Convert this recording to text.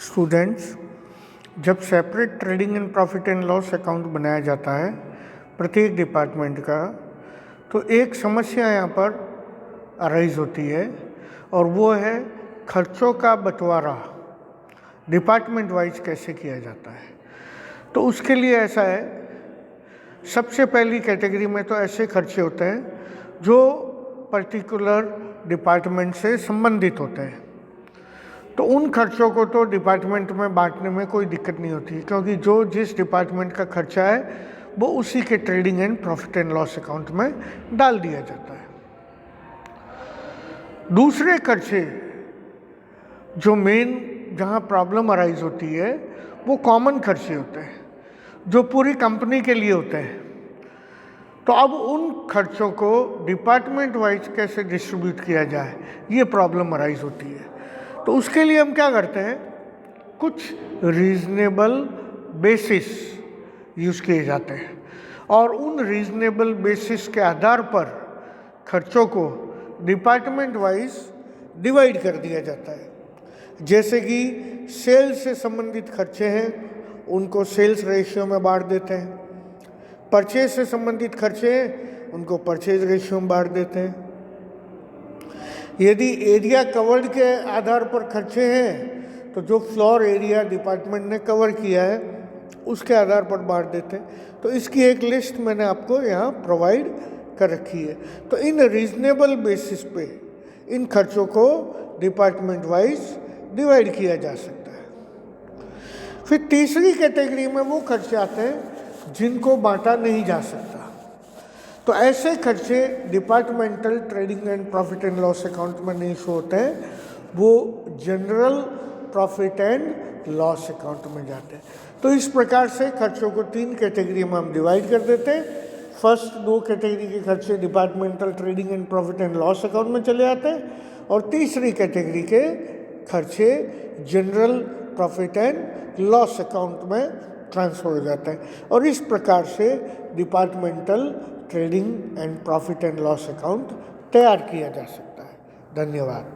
Students, जब separate trading and profit and loss account बनाया जाता है प्रत्येक डिपार्टमेंट का, तो एक समस्या यहाँ पर अराइज होती है और वो है खर्चों का बंटवारा डिपार्टमेंट वाइज कैसे किया जाता है। तो उसके लिए ऐसा है, सबसे पहली कैटेगरी में तो ऐसे खर्चे होते हैं जो पर्टिकुलर डिपार्टमेंट से संबंधित होते हैं। तो उन खर्चों को तो डिपार्टमेंट में बांटने में कोई दिक्कत नहीं होती, क्योंकि जो जिस डिपार्टमेंट का खर्चा है वो उसी के trading and profit and loss account में डाल दिया जाता है। दूसरे खर्चे जो मेन जहाँ प्रॉब्लम अराइज होती है वो कॉमन खर्चे होते हैं जो पूरी कंपनी के लिए होते हैं। तो अब उन खर्चों को डिपार्टमेंट वाइज कैसे डिस्ट्रीब्यूट किया जाए, ये प्रॉब्लम अराइज होती है। तो उसके लिए हम क्या करते हैं, कुछ रीजनेबल बेसिस यूज़ किए जाते हैं और उन रीजनेबल बेसिस के आधार पर खर्चों को डिपार्टमेंट वाइज डिवाइड कर दिया जाता है। जैसे कि सेल्स से संबंधित खर्चे हैं, उनको सेल्स रेशियो में बांट देते हैं। परचेज से संबंधित खर्चे हैं, उनको परचेज रेशियो में बांट देते हैं। यदि एरिया कवर्ड के आधार पर खर्चे हैं तो जो फ्लोर एरिया डिपार्टमेंट ने कवर किया है उसके आधार पर बांट देते हैं। तो इसकी एक लिस्ट मैंने आपको यहाँ प्रोवाइड कर रखी है। तो इन रीजनेबल बेसिस पे इन खर्चों को डिपार्टमेंट वाइज डिवाइड किया जा सकता है। फिर तीसरी कैटेगरी में वो खर्चे आते हैं जिनको बांटा नहीं जा सकता। तो ऐसे खर्चे departmental trading and profit and loss account में नहीं शो होते हैं, वो general profit and loss account में जाते हैं। तो इस प्रकार से खर्चों को 3 कैटेगरी में हम डिवाइड कर देते हैं। फर्स्ट 2 कैटेगरी के खर्चे departmental trading and profit and loss account में चले जाते हैं और तीसरी कैटेगरी के खर्चे general profit and loss account में ट्रांसफर हो जाते हैं। और इस प्रकार से departmental trading and profit and loss account तैयार किया जा सकता है। धन्यवाद।